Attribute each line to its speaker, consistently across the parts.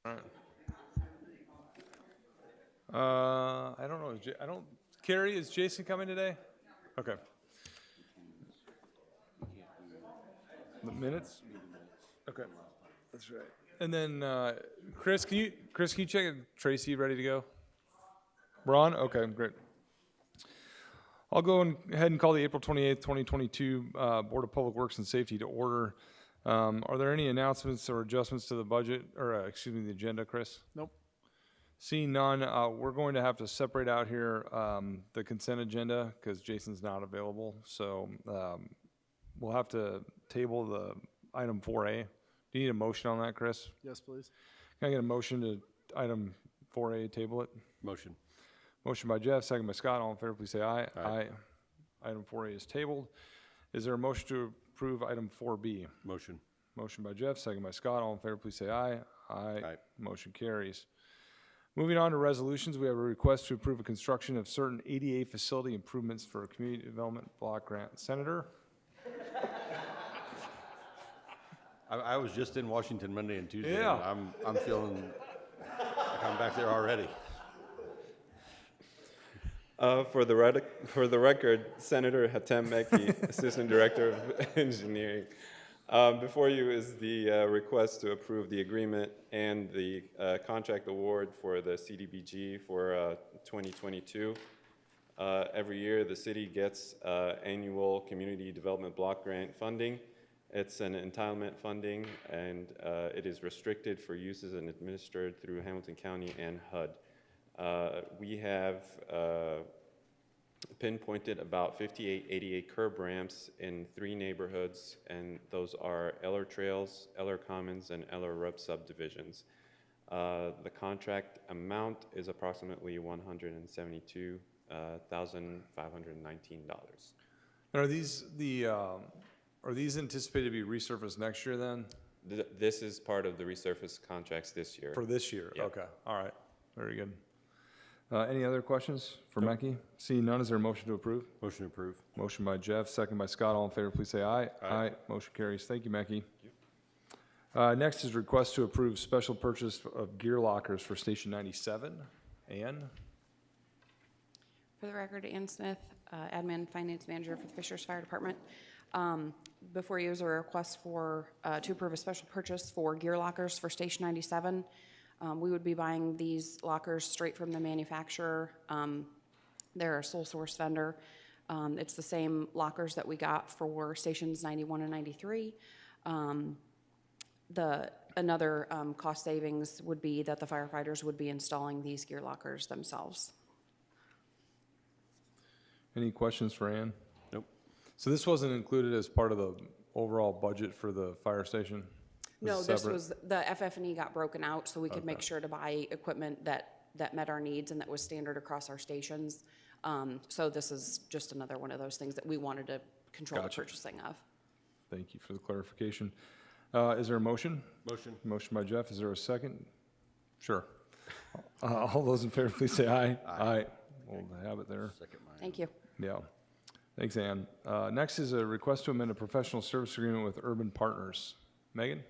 Speaker 1: All right. I don't know. Carrie, is Jason coming today? Okay. The minutes? Okay. That's right. And then, Chris, can you check if Tracy ready to go? We're on? Okay, great. I'll go ahead and call the April 28th, 2022 Board of Public Works and Safety to order. Are there any announcements or adjustments to the budget, or the agenda, Chris?
Speaker 2: Nope.
Speaker 1: Seeing none, we're going to have to separate out here the consent agenda because Jason's not available. So we'll have to table the item 4A. Do you need a motion on that, Chris?
Speaker 2: Yes, please.
Speaker 1: Can I get a motion to item 4A, table it?
Speaker 3: Motion.
Speaker 1: Motion by Jeff, second by Scott. All in favor, please say aye.
Speaker 3: Aye.
Speaker 1: Item 4A is tabled. Is there a motion to approve item 4B?
Speaker 3: Motion.
Speaker 1: Motion by Jeff, second by Scott. All in favor, please say aye.
Speaker 3: Aye.
Speaker 1: Motion carries. Moving on to resolutions, we have a request to approve a construction of certain ADA facility improvements for a community development block grant. Senator?
Speaker 3: I was just in Washington Monday and Tuesday.
Speaker 1: Yeah.
Speaker 3: And I'm feeling like I'm back there already.
Speaker 4: For the record, Senator Hatem Mekki, Assistant Director of Engineering. Before you is the request to approve the agreement and the contract award for the CDBG for 2022. Every year, the city gets annual community development block grant funding. It's an entitlement funding, and it is restricted for uses and administered through Hamilton County and HUD. We have pinpointed about 58 ADA curb ramps in 3 neighborhoods, and those are Eller Trails, Eller Commons, and Eller Rub subdivisions. The contract amount is approximately $172,519.
Speaker 1: Are these anticipated to be resurfaced next year then?
Speaker 4: This is part of the resurface contracts this year.
Speaker 1: For this year?
Speaker 4: Yep.
Speaker 1: Okay, all right, very good. Any other questions for Mekki? Seeing none, is there a motion to approve?
Speaker 3: Motion to approve.
Speaker 1: Motion by Jeff, second by Scott. All in favor, please say aye.
Speaker 3: Aye.
Speaker 1: Motion carries. Thank you, Mekki. Next is request to approve special purchase of gear lockers for Station 97. Ann?
Speaker 5: For the record, Ann Smith, Admin Finance Manager for the Fishers Fire Department. Before you is a request for to approve a special purchase for gear lockers for Station 97. We would be buying these lockers straight from the manufacturer. They're a sole source vendor. It's the same lockers that we got for Stations 91 and 93. Another cost savings would be that the firefighters would be installing these gear lockers themselves.
Speaker 1: Any questions for Ann?
Speaker 3: Nope.
Speaker 1: So this wasn't included as part of the overall budget for the fire station?
Speaker 5: No,
Speaker 1: is
Speaker 5: this
Speaker 1: separate?
Speaker 5: was, the FF&E got broken out so we could make
Speaker 1: Okay.
Speaker 5: sure to buy equipment that met our needs and that was standard across our stations. So this is just another one of those things that we wanted to control
Speaker 1: Gotcha.
Speaker 5: the purchasing of.
Speaker 1: Thank you for the clarification. Is there a motion?
Speaker 3: Motion.
Speaker 1: Motion by Jeff. Is there a second? Sure. All those in favor, please say aye. Aye. We'll have it there.
Speaker 3: Second mine.
Speaker 5: Thank you.
Speaker 1: Yeah. Thanks, Ann. Next is a request to amend a professional service agreement with Urban Partners. Megan?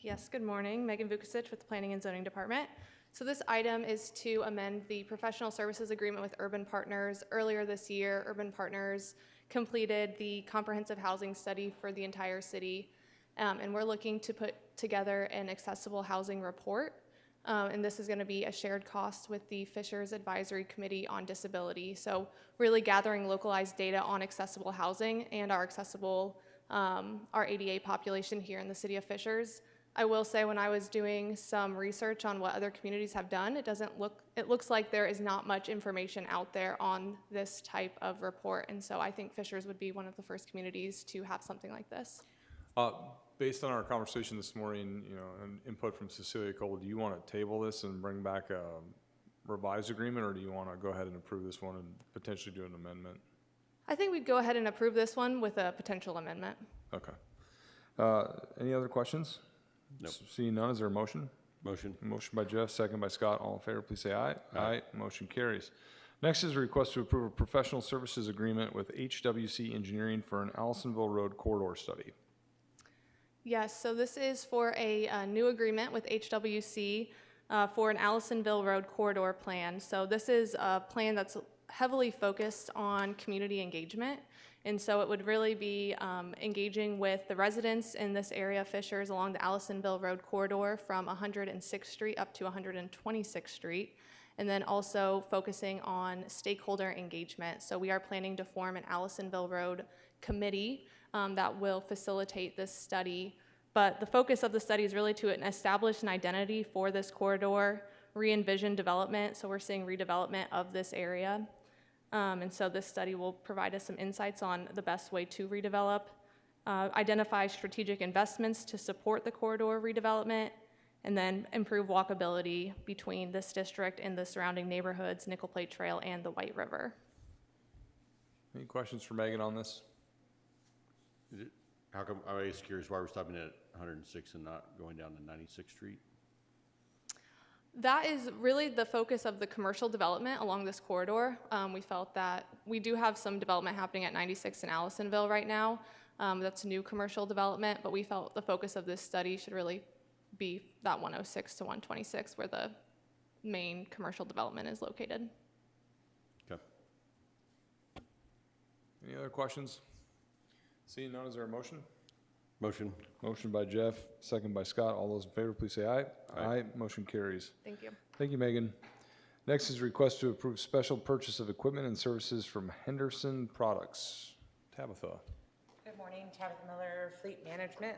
Speaker 6: Yes, good morning. Megan Vukasich with the Planning and Zoning Department. So this item is to amend the professional services agreement with Urban Partners. Earlier this year, Urban Partners completed the comprehensive housing study for the entire city, and we're looking to put together an accessible housing report. And this is going to be a shared cost with the Fishers Advisory Committee on Disability. So really gathering localized data on accessible housing and our our ADA population here in the city of Fishers. I will say when I was doing some research on what other communities have done, it looks like there is not much information out there on this type of report. And so I think Fishers would be one of the first communities to have something like this.
Speaker 1: Based on our conversation this morning, and input from Cecilia Cole, do you want to table this and bring back a revised agreement, or do you want to go ahead and approve this one and potentially do an amendment?
Speaker 6: I think we'd go ahead and approve this one with a potential amendment.
Speaker 1: Okay. Any other questions?
Speaker 3: Nope.
Speaker 1: Seeing none, is there a motion?
Speaker 3: Motion.
Speaker 1: Motion by Jeff, second by Scott. All in favor, please say aye.
Speaker 3: Aye.
Speaker 1: Motion carries. Next is a request to approve a professional services agreement with HWC Engineering for an Allisonville Road corridor study.
Speaker 6: Yes, so this is for a new agreement with HWC for an Allisonville Road corridor plan. So this is a plan that's heavily focused on community engagement. And so it would really be engaging with the residents in this area, Fishers, along the Allisonville Road corridor from 106th Street up to 126th Street. And then also focusing on stakeholder engagement. So we are planning to form an Allisonville Road committee that will facilitate this study. But the focus of the study is really to establish an identity for this corridor, re-envision development, so we're seeing redevelopment of this area. And so this study will provide us some insights on the best way to redevelop, identify strategic investments to support the corridor redevelopment, and then improve walkability between this district and the surrounding neighborhoods, Nickel Plate Trail and the White River.
Speaker 1: Any questions for Megan on this?
Speaker 3: How come, I was curious why we're stopping at 106 and not going down to 96th Street?
Speaker 6: That is really the focus of the commercial development along this corridor. We felt that we do have some development happening at 96 in Allisonville right now. That's new commercial development, but we felt the focus of this study should really be that 106 to 126 where the main commercial development is located.
Speaker 3: Okay.
Speaker 1: Any other questions? Seeing none, is there a motion?
Speaker 3: Motion.
Speaker 1: Motion by Jeff, second by Scott. All those in favor, please say aye.
Speaker 3: Aye.
Speaker 1: Motion carries.
Speaker 6: Thank you.
Speaker 1: Thank you, Megan. Next is request to approve special purchase of equipment and services from Henderson Products. Tabitha.
Speaker 2: Good morning, Tabitha Miller, Fleet Management.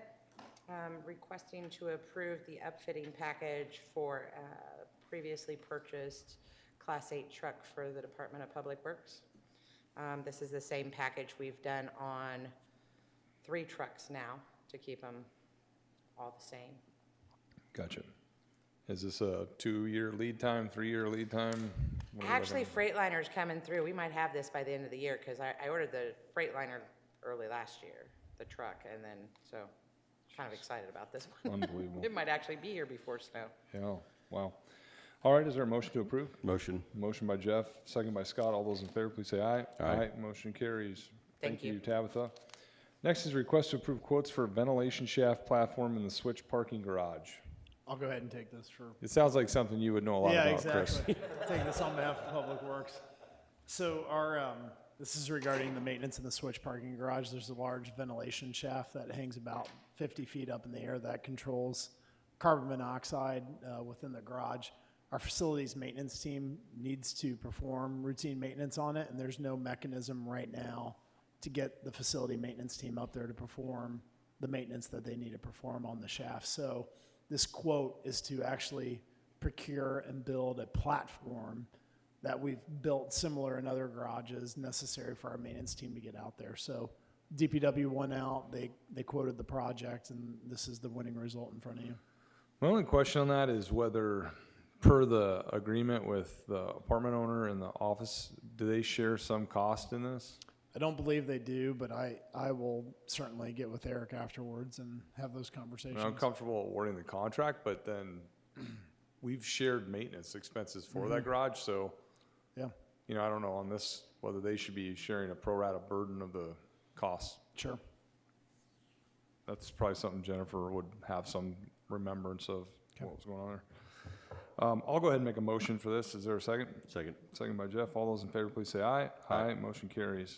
Speaker 2: Requesting to approve the upfitting package for previously purchased Class 8 truck for the Department of Public Works. This is the same package we've done on 3 trucks now to keep them all the same.
Speaker 1: Gotcha. Is this a 2-year lead time, 3-year lead time? What are we
Speaker 2: Actually,
Speaker 1: looking
Speaker 2: Freightliner's coming through. We might have this by the end of the year because I ordered the Freightliner early last year, the truck, and then so kind of excited about this
Speaker 1: at?
Speaker 2: one.
Speaker 1: Unbelievable.
Speaker 2: It might actually be here before snow.
Speaker 1: Yeah, wow. All right, is there a motion to approve?
Speaker 3: Motion.
Speaker 1: Motion by Jeff, second by Scott. All those in favor, please say aye.
Speaker 3: Aye.
Speaker 1: Motion carries.
Speaker 2: Thank you.
Speaker 1: Tabitha. Next is request to approve quotes for ventilation shaft platform in the switch parking garage.
Speaker 7: I'll go ahead and take this for.
Speaker 1: It sounds like something you would know a lot
Speaker 7: Yeah,
Speaker 1: about, Chris.
Speaker 7: exactly. Take this on behalf of Public Works. So this is regarding the maintenance in the switch parking garage. There's a large ventilation shaft that hangs about 50 feet up in the air that controls carbon monoxide within the garage. Our facilities maintenance team needs to perform routine maintenance on it, and there's no mechanism right now to get the facility maintenance team up there to perform the maintenance that they need to perform on the shaft. So this quote is to actually procure and build a platform that we've built similar in other garages necessary for our maintenance team to get out there. So DPW went out, they quoted the project, and this is the winning result in front of you.
Speaker 1: My only question on that is whether, per the agreement with the apartment owner and the office, do they share some cost in this?
Speaker 7: I don't believe they do, but I will certainly get with Eric afterwards and have those conversations.
Speaker 1: I'm comfortable awarding the contract, but then we've shared maintenance expenses for that garage, so,
Speaker 7: Yeah,
Speaker 1: you know, I don't know on this, whether they should be sharing a pro rata burden of the costs.
Speaker 7: sure.
Speaker 1: That's probably something Jennifer would have some remembrance of what was going on there. I'll go ahead and make a motion for this. Is there a second?
Speaker 3: Second.
Speaker 1: Second by Jeff. All those in favor, please say aye. Aye. Motion carries.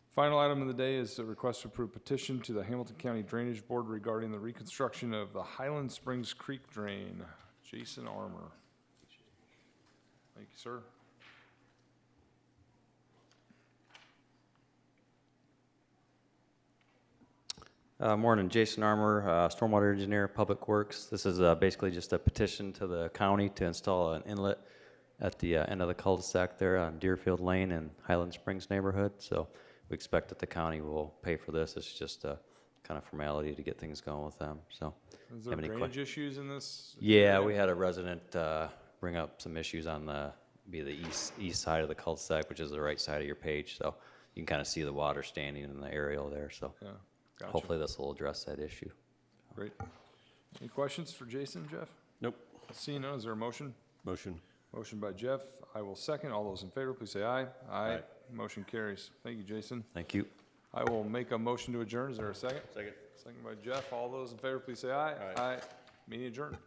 Speaker 1: Final item of the day is a request to approve petition to the Hamilton County Drainage Board regarding the reconstruction of the Highland Springs Creek Drain. Jason Armour. Thank you, sir.
Speaker 8: Morning, Jason Armour, Stormwater Engineer, Public Works. This is basically just a petition to the county to install an inlet at the end of the cul-de-sac there on Deerfield Lane in Highland Springs neighborhood. So we expect that the county will pay for this. It's just a kind of formality to get things going with them. So,
Speaker 1: Is there
Speaker 8: have any
Speaker 1: drainage issues in this?
Speaker 8: yeah, we had a resident bring up some issues on the east side of the cul-de-sac, which is the right side of your page. So you can kind of see the water standing in the aerial there. So
Speaker 1: Yeah, gotcha.
Speaker 8: hopefully this will address that issue.
Speaker 1: Great. Any questions for Jason, Jeff?
Speaker 3: Nope.
Speaker 1: Seeing none, is there a motion?
Speaker 3: Motion.
Speaker 1: Motion by Jeff. I will second. All those in favor, please say aye.
Speaker 3: Aye.
Speaker 1: Motion carries. Thank you, Jason.
Speaker 8: Thank you.
Speaker 1: I will make a motion to adjourn. Is there a second?
Speaker 3: Second.
Speaker 1: Second by Jeff. All those in favor, please say aye.
Speaker 3: Aye.
Speaker 1: Meeting adjourned.